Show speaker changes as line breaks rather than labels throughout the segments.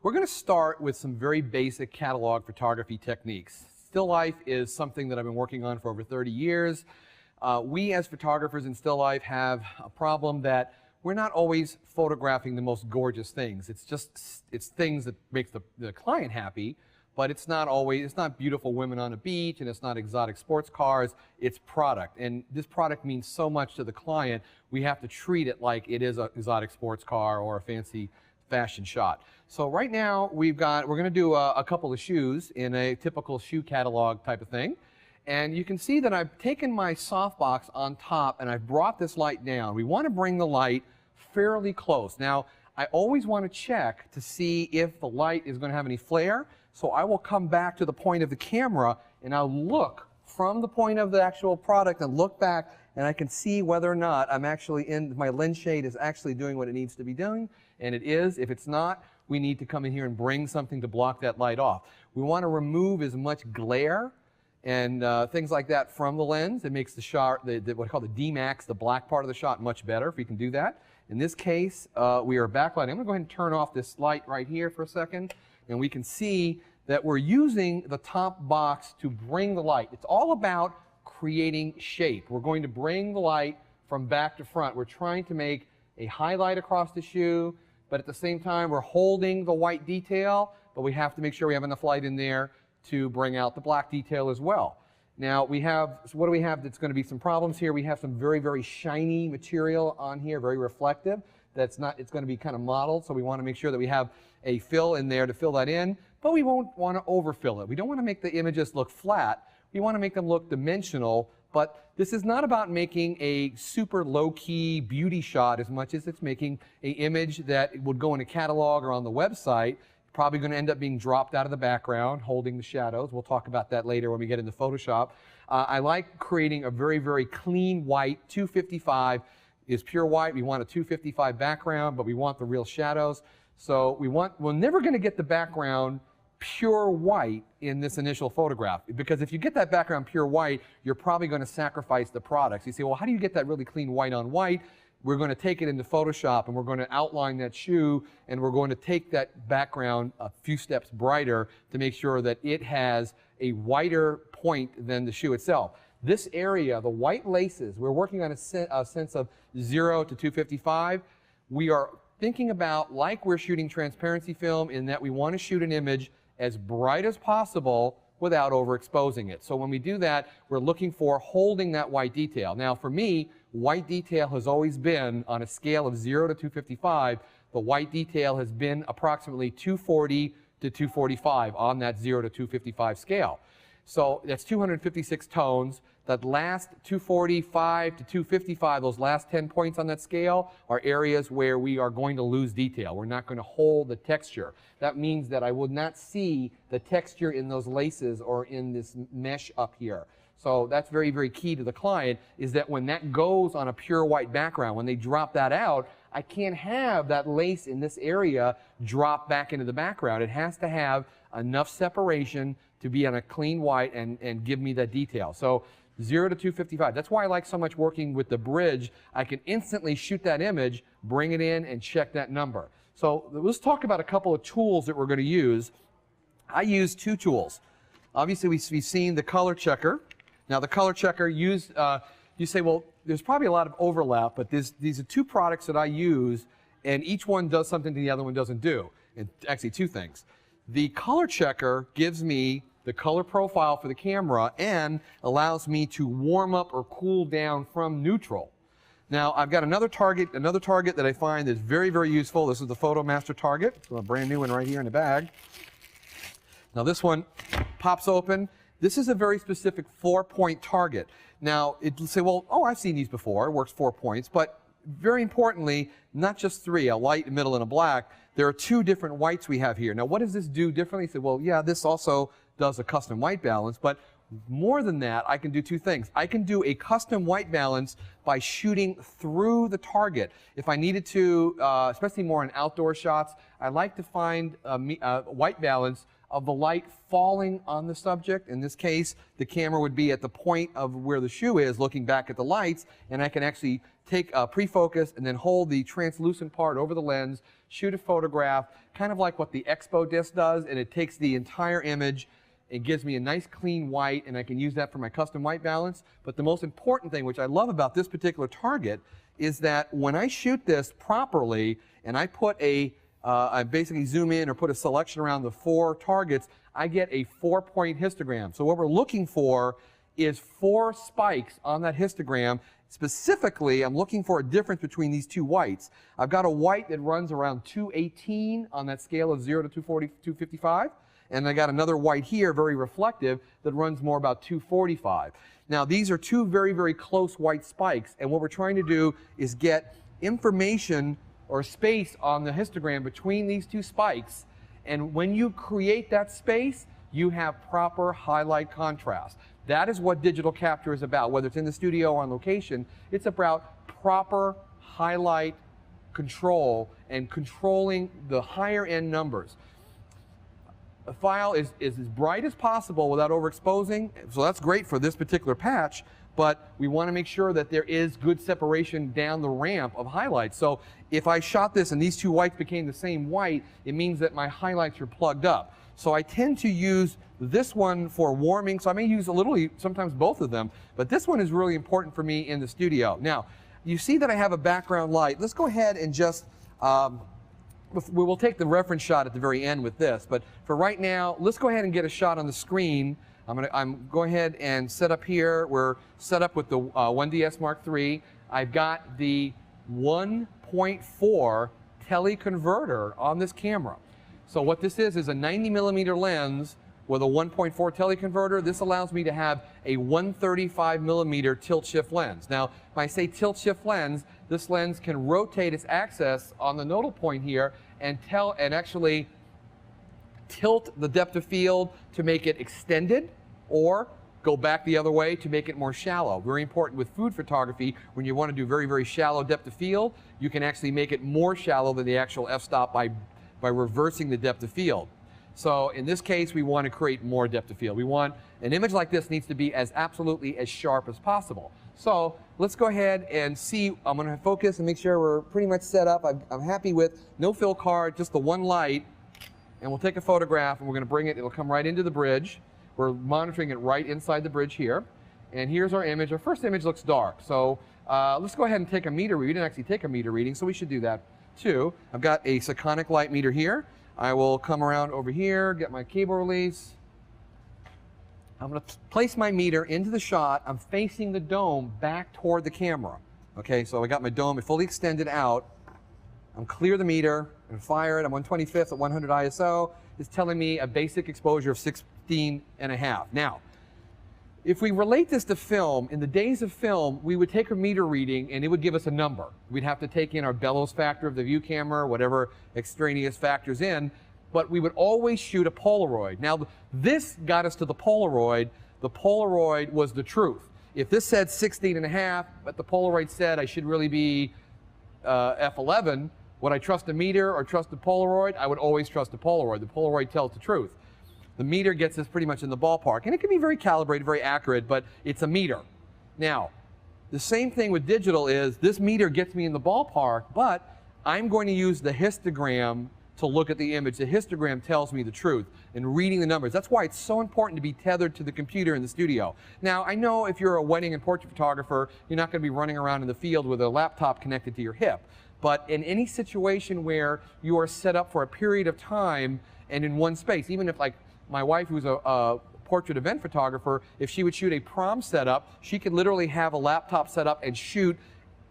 We're going to start with some very basic catalog photography techniques. Still life is something that I've been working on for over 30 years. We as photographers in still life have a problem that we're not always photographing the most gorgeous things. It's things that makes the client happy, but it's not beautiful women on a beach, and it's not exotic sports cars, it's product. And this product means so much to the client, we have to treat it like it is an exotic sports car or a fancy fashion shot. So right now we're going to do a couple of shoes in a typical shoe catalog type of thing. And you can see that I've taken my softbox on top and I've brought this light down. We want to bring the light fairly close. Now, I always want to check to see if the light is going to have any flare. So I will come back to the point of the camera and I'll look from the point of the actual product and look back, and I can see whether or not my lens shade is actually doing what it needs to be doing. And it is. If it's not, we need to come in here and bring something to block that light off. We want to remove as much glare and things like that from the lens. It makes the shot, what I call the D-Max, the black part of the shot, much better if we can do that. In this case, we are backlighting. I'm going to go ahead and turn off this light right here for a second, and we can see that we're using the top box to bring the light. It's all about creating shape. We're going to bring the light from back to front. We're trying to make a highlight across the shoe, but at the same time we're holding the white detail, but we have to make sure we have enough light in there to bring out the black detail as well. Now what do we have that's going to be some problems here? We have some very, very shiny material on here, very reflective. It's going to be kind of mottled, so we want to make sure that we have a fill in there to fill that in, but we won't want to overfill it. We don't want to make the images look flat. We want to make them look dimensional, but this is not about making a super low-key beauty shot as much as it's making an image that would go in a catalog or on the website. Probably going to end up being dropped out of the background, holding the shadows. We'll talk about that later when we get into Photoshop. I like creating a very, very clean white. 255 is pure white. We want a 255 background, but we want the real shadows. So we're never going to get the background pure white in this initial photograph, because if you get that background pure white, you're probably going to sacrifice the products. You say, well, how do you get that really clean white on white? We're going to take it into Photoshop and we're going to outline that shoe, and we're going to take that background a few steps brighter to make sure that it has a whiter point than the shoe itself. This area, the white laces, we're working on a sense of 0 to 255. We are thinking about like we're shooting transparency film, in that we want to shoot an image as bright as possible without overexposing it. So when we do that, we're looking for holding that white detail. Now for me, white detail has always been, on a scale of 0 to 255, the white detail has been approximately 240 to 245 on that 0 to 255 scale. So that's 256 tones. That last 245 to 255, those last 10 points on that scale, are areas where we are going to lose detail. We're not going to hold the texture. That means that I would not see the texture in those laces or in this mesh up here. So that's very, very key to the client, is that when that goes on a pure white background, when they drop that out, I can't have that lace in this area drop back into the background. It has to have enough separation to be on a clean white and give me that detail. So 0 to 255. That's why I like so much working with the bridge. I can instantly shoot that image, bring it in, and check that number. So let's talk about a couple of tools that we're going to use. I use two tools. Obviously, we've seen the color checker. Now, the color checker, you say, well, there's probably a lot of overlap, but these are two products that I use, and each one does something the other one doesn't do. And actually, two things. The color checker gives me the color profile for the camera and allows me to warm up or cool down from neutral. Now, I've got another target that I find is very, very useful. This is the Photomaster target. So a brand new one right here in the bag. Now, this one pops open. This is a very specific 4-point target. Now, it'll say, well, oh, I've seen these before. It works 4 points. But very importantly, not just 3, a white, a middle, and a black. There are 2 different whites we have here. Now, what does this do differently? You say, well, yeah, this also does a custom white balance, but More than that, I can do two things. I can do a custom white balance by shooting through the target. If I needed to, especially more in outdoor shots, I like to find white balance of the light falling on the subject. In this case, the camera would be at the point of where the shoe is, looking back at the lights, and I can actually take a pre-focus and then hold the translucent part over the lens, shoot a photograph, kind of like what the Expo disc does, and it takes the entire image. It gives me a nice clean white, and I can use that for my custom white balance. But the most important thing, which I love about this particular target, is that when I shoot this properly, and I put I basically zoom in or put a selection around the 4 targets, I get a 4-point histogram. So what we're looking for is 4 spikes on that histogram. Specifically, I'm looking for a difference between these 2 whites. I've got a white that runs around 218 on that scale of 0 to 255. And I got another white here, very reflective, that runs more about 245. Now, these are 2 very, very close white spikes, and what we're trying to do is get information or space on the histogram between these 2 spikes. And when you create that space, you have proper highlight contrast. That is what digital capture is about, whether it's in the studio or on location. It's about proper highlight control and controlling the higher end numbers. A file is as bright as possible without overexposing, so that's great for this particular patch, but we want to make sure that there is good separation down the ramp of highlights. So if I shot this and these 2 whites became the same white, it means that my highlights are plugged up. So I tend to use this one for warming, so I may use sometimes both of them, but this one is really important for me in the studio. Now, you see that I have a background light. Let's go ahead and just we will take the reference shot at the very end with this, but for right now, let's go ahead and get a shot on the screen. I'm going ahead and set up here. We're set up with the 1DS Mark III. I've got the 1.4 teleconverter on this camera. So what this is a 90mm lens with a 1.4 teleconverter. This allows me to have a 135mm tilt shift lens. Now, when I say tilt shift lens, this lens can rotate its axis on the nodal point here and actually tilt the depth of field to make it extended, or go back the other way to make it more shallow. Very important with food photography. When you want to do very, very shallow depth of field, you can actually make it more shallow than the actual f-stop by reversing the depth of field. So in this case, we want to create more depth of field. We want an image like this needs to be absolutely as sharp as possible. So let's go ahead and see. I'm going to focus and make sure we're pretty much set up. I'm happy with no fill card, just the one light. And we'll take a photograph and we're going to bring it. It'll come right into the bridge. We're monitoring it right inside the bridge here. And here's our image. Our first image looks dark. So let's go ahead and take a meter reading. We didn't actually take a meter reading, so we should do that too. I've got a Sekonic light meter here. I will come around over here, get my cable release. I'm going to place my meter into the shot. I'm facing the dome back toward the camera. Okay, so I got my dome fully extended out. I'm clear the meter and fire it. I'm 1/25 at 100 ISO. It's telling me a basic exposure of 16.5. Now, if we relate this to film, in the days of film, we would take a meter reading and it would give us a number. We'd have to take in our bellows factor of the view camera, whatever extraneous factors in, but we would always shoot a Polaroid. Now, this got us to the Polaroid. The Polaroid was the truth. If this said 16.5, but the Polaroid said I should really be f11, would I trust a meter or trust a Polaroid? I would always trust a Polaroid. The Polaroid tells the truth. The meter gets us pretty much in the ballpark. And it can be very calibrated, very accurate, but it's a meter. Now, the same thing with digital is this meter gets me in the ballpark, but I'm going to use the histogram to look at the image. The histogram tells me the truth and reading the numbers. That's why it's so important to be tethered to the computer in the studio. Now, I know if you're a wedding and portrait photographer, you're not going to be running around in the field with a laptop connected to your hip. But in any situation where you are set up for a period of time and in one space, even if like my wife, who's a portrait event photographer, if she would shoot a prom setup, she could literally have a laptop set up and shoot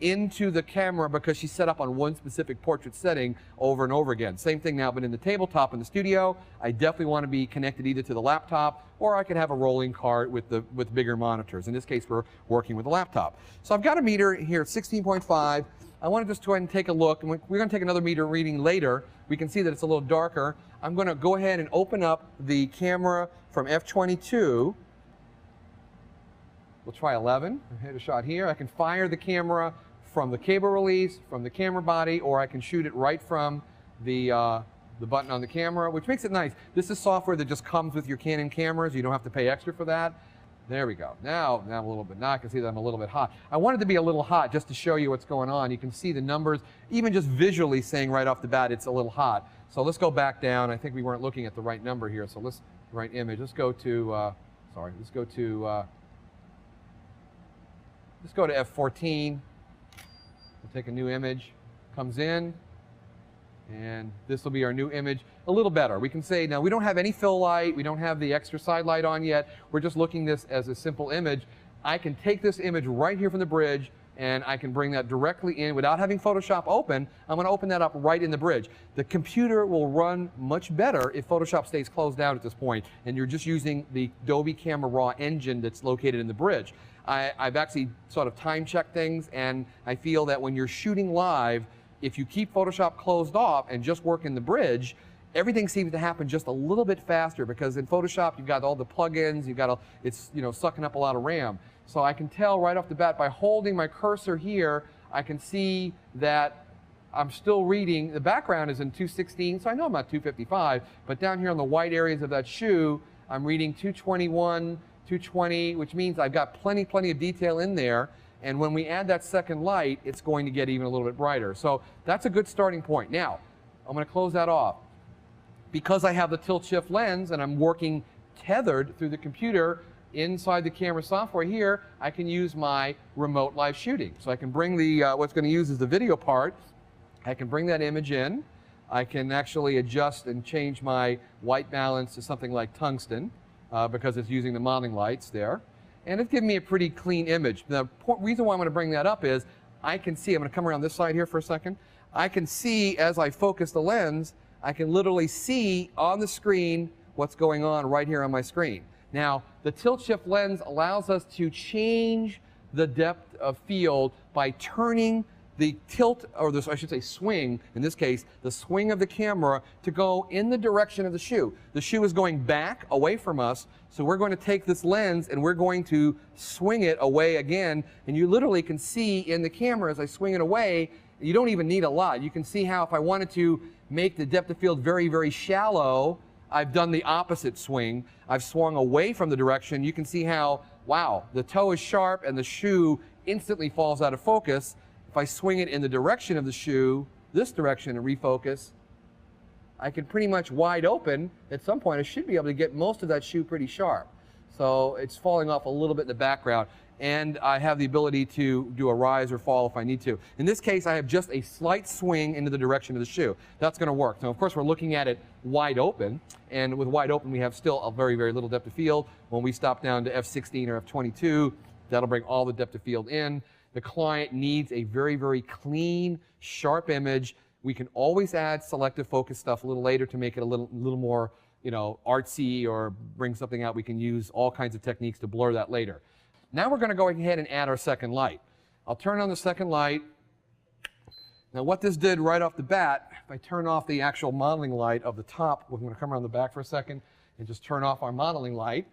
into the camera because she's set up on one specific portrait setting over and over again. Same thing now, but in the tabletop in the studio, I definitely want to be connected either to the laptop or I could have a rolling cart with bigger monitors. In this case, we're working with a laptop. So I've got a meter here at 16.5. I want to just go ahead and take a look, and we're going to take another meter reading later. We can see that it's a little darker. I'm going to go ahead and open up the camera from F22, We'll try 11. Hit a shot here. I can fire the camera from the cable release, from the camera body, or I can shoot it right from the button on the camera, which makes it nice. This is software that just comes with your Canon cameras. You don't have to pay extra for that. There we go. Now I'm a little bit, now I can see that I'm a little bit hot. I wanted to be a little hot just to show you what's going on. You can see the numbers, even just visually saying right off the bat it's a little hot. So let's go back down. I think we weren't looking at the right number here, so right image. Let's go to, let's go to F14. We'll take a new image, comes in, and this will be our new image. A little better. We can say, now we don't have any fill light, we don't have the extra side light on yet, we're just looking this as a simple image. I can take this image right here from the bridge and I can bring that directly in without having Photoshop open. I'm going to open that up right in the bridge. The computer will run much better if Photoshop stays closed down at this point and you're just using the Adobe Camera Raw engine that's located in the bridge. I've actually sort of time checked things, and I feel that when you're shooting live, if you keep Photoshop closed off and just work in the bridge, everything seems to happen just a little bit faster, because in Photoshop you've got all the plugins, it's sucking up a lot of RAM. So I can tell right off the bat by holding my cursor here, I can see that I'm still reading. The background is in 216, so I know I'm not 255, but down here on the white areas of that shoe, I'm reading 221, 220, which means I've got plenty of detail in there. And when we add that second light, it's going to get even a little bit brighter. So that's a good starting point. Now, I'm going to close that off. Because I have the tilt shift lens and I'm working tethered through the computer inside the camera software here, I can use my remote live shooting. So I can bring what's going to use is the video part. I can bring that image in. I can actually adjust and change my white balance to something like tungsten because it's using the modeling lights there. And it's giving me a pretty clean image. The reason why I'm going to bring that up is I can see, I'm going to come around this side here for a second. I can see as I focus the lens, I can literally see on the screen what's going on right here on my screen. Now, the tilt shift lens allows us to change the depth of field by turning the tilt, or I should say swing, in this case, the swing of the camera to go in the direction of the shoe. The shoe is going back away from us, so we're going to take this lens and we're going to swing it away again, and you literally can see in the camera as I swing it away, you don't even need a lot. You can see how if I wanted to make the depth of field very shallow, I've done the opposite swing. I've swung away from the direction. You can see how, wow, the toe is sharp and the shoe instantly falls out of focus. If I swing it in the direction of the shoe, this direction, and refocus, I can pretty much wide open. At some point, I should be able to get most of that shoe pretty sharp. So it's falling off a little bit in the background. And I have the ability to do a rise or fall if I need to. In this case, I have just a slight swing into the direction of the shoe. That's going to work. Now, of course, we're looking at it wide open. And with wide open, we have still a very little depth of field. When we stop down to F16 or F22, that'll bring all the depth of field in. The client needs a very clean, sharp image. We can always add selective focus stuff a little later to make it a little more, artsy, or bring something out. We can use all kinds of techniques to blur that later. Now we're going to go ahead and add our second light. I'll turn on the second light. Now what this did right off the bat, if I turn off the actual modeling light of the top, we're going to come around the back for a second and just turn off our modeling light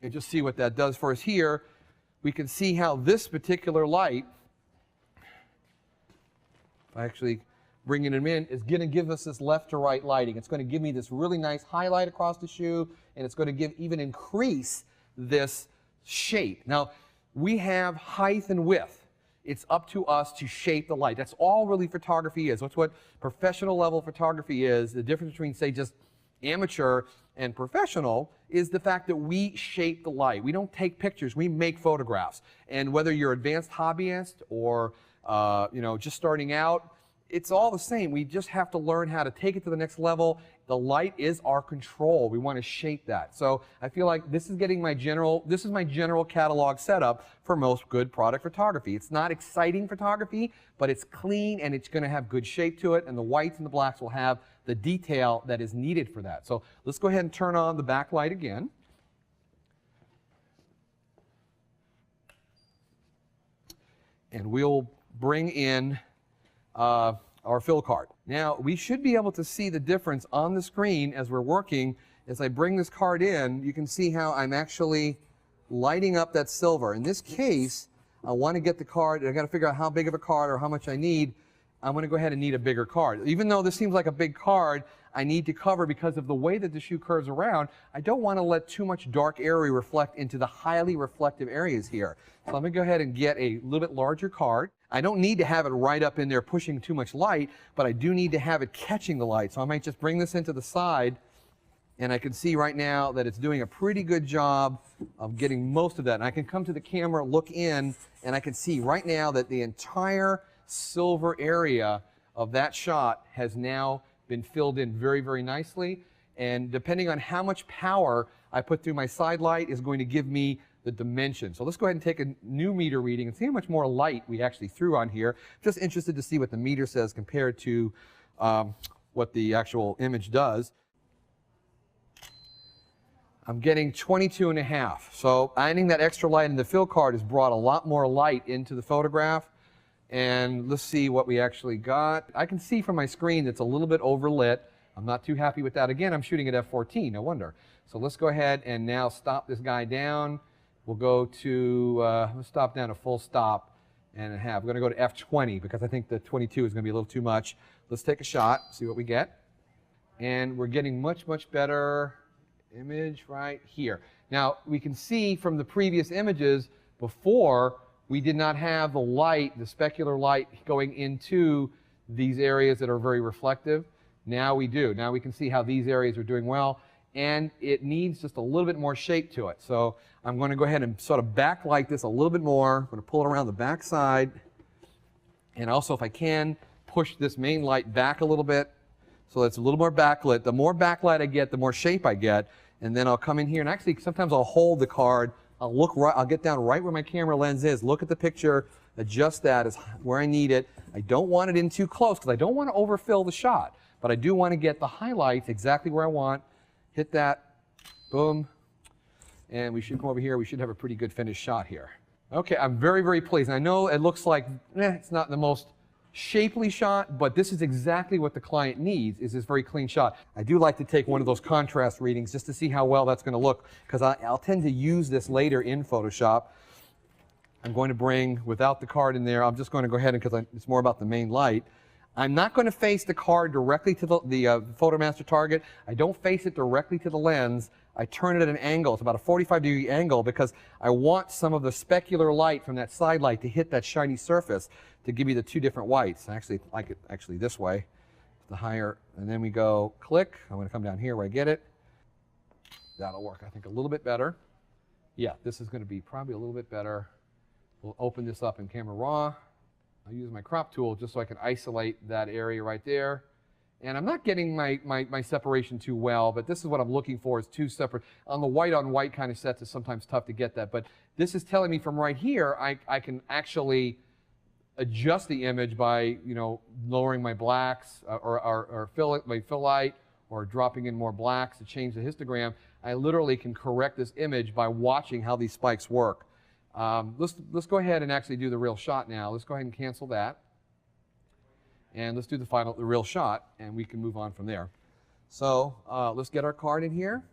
and just see what that does for us here. We can see how this particular light, if I actually bringing them in, is going to give us this left to right lighting. It's going to give me this really nice highlight across the shoe, and it's going to even increase this shape. Now, we have height and width. It's up to us to shape the light. That's all really photography is. That's what professional level photography is. The difference between, say, just amateur and professional is the fact that we shape the light. We don't take pictures, we make photographs. And whether you're advanced hobbyist or just starting out, it's all the same. We just have to learn how to take it to the next level. The light is our control. We want to shape that. So I feel like this is my general catalog setup for most good product photography. It's not exciting photography, but it's clean and it's going to have good shape to it, and the whites and the blacks will have the detail that is needed for that. So let's go ahead and turn on the backlight again. And we'll bring in our fill card. Now, we should be able to see the difference on the screen as we're working. As I bring this card in, you can see how I'm actually lighting up that silver. In this case, I want to get the card. I've got to figure out how big of a card or how much I need. I'm going to go ahead and need a bigger card. Even though this seems like a big card, I need to cover because of the way that the shoe curves around. I don't want to let too much dark area reflect into the highly reflective areas here. So I'm going to go ahead and get a little bit larger card. I don't need to have it right up in there pushing too much light, but I do need to have it catching the light. So I might just bring this into the side, and I can see right now that it's doing a pretty good job of getting most of that. And I can come to the camera, look in, and I can see right now that the entire silver area of that shot has now been filled in very, very nicely. And depending on how much power I put through my side light is going to give me the dimension. So let's go ahead and take a new meter reading and see how much more light we actually threw on here. Just interested to see what the meter says compared to what the actual image does. I'm getting 22.5. So adding that extra light in the fill card has brought a lot more light into the photograph. And let's see what we actually got. I can see from my screen it's a little bit overlit. I'm not too happy with that. Again, I'm shooting at f14, no wonder. So let's go ahead and now stop this guy down. We'll go to, let's stop down to full stop and a half. We're going to go to f20 because I think the 22 is going to be a little too much. Let's take a shot, see what we get. And we're getting much, much better image right here. Now, we can see from the previous images before, we did not have the light, the specular light, going into these areas that are very reflective. Now we do. Now we can see how these areas are doing well, and it needs just a little bit more shape to it. So I'm going to go ahead and sort of backlight this a little bit more. I'm going to pull it around the back side, and also, if I can, push this main light back a little bit so it's a little more backlit. The more backlight I get, the more shape I get, and then I'll come in here, and actually sometimes I'll hold the card. I'll look right, I'll get down right where my camera lens is, look at the picture, adjust that as where I need it. I don't want it in too close because I don't want to overfill the shot, but I do want to get the highlights exactly where I want. Hit that, boom, and we should come over here. We should have a pretty good finished shot here. Okay, I'm very, very pleased. And I know it looks like it's not the most shapely shot, but this is exactly what the client needs, is this very clean shot. I do like to take one of those contrast readings just to see how well that's going to look, because I'll tend to use this later in Photoshop. I'm going to bring, without the card in there, I'm just going to go ahead and, because it's more about the main light, I'm not going to face the card directly to the PhotoMaster target. I don't face it directly to the lens. I turn it at an angle. It's about a 45-degree angle because I want some of the specular light from that side light to hit that shiny surface to give me the two different whites. I actually like it this way, the higher, and then we go click. I'm going to come down here where I get it. That'll work, I think, a little bit better. Yeah, this is going to be probably a little bit better. We'll open this up in Camera Raw. I'll use my crop tool just so I can isolate that area right there. And I'm not getting my separation too well, but this is what I'm looking for, is two separate. On the white-on-white kind of sets, it's sometimes tough to get that. But this is telling me from right here, I can actually adjust the image by, lowering my blacks or my fill light, or dropping in more blacks to change the histogram. I literally can correct this image by watching how these spikes work. Let's go ahead and actually do the real shot now. Let's go ahead and cancel that. And let's do the real shot, and we can move on from there. So let's get our card in here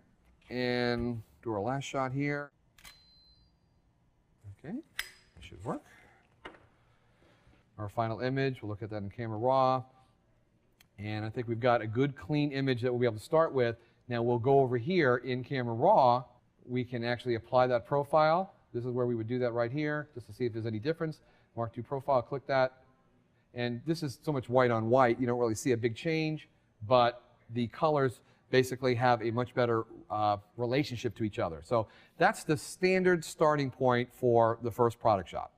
and do our last shot here. Okay, that should work. Our final image, we'll look at that in Camera Raw. And I think we've got a good clean image that we'll be able to start with. Now we'll go over here in Camera Raw. We can actually apply that profile. This is where we would do that right here, just to see if there's any difference. Mark II profile, click that. And this is so much white on white, you don't really see a big change, but the colors basically have a much better relationship to each other. So that's the standard starting point for the first product shot.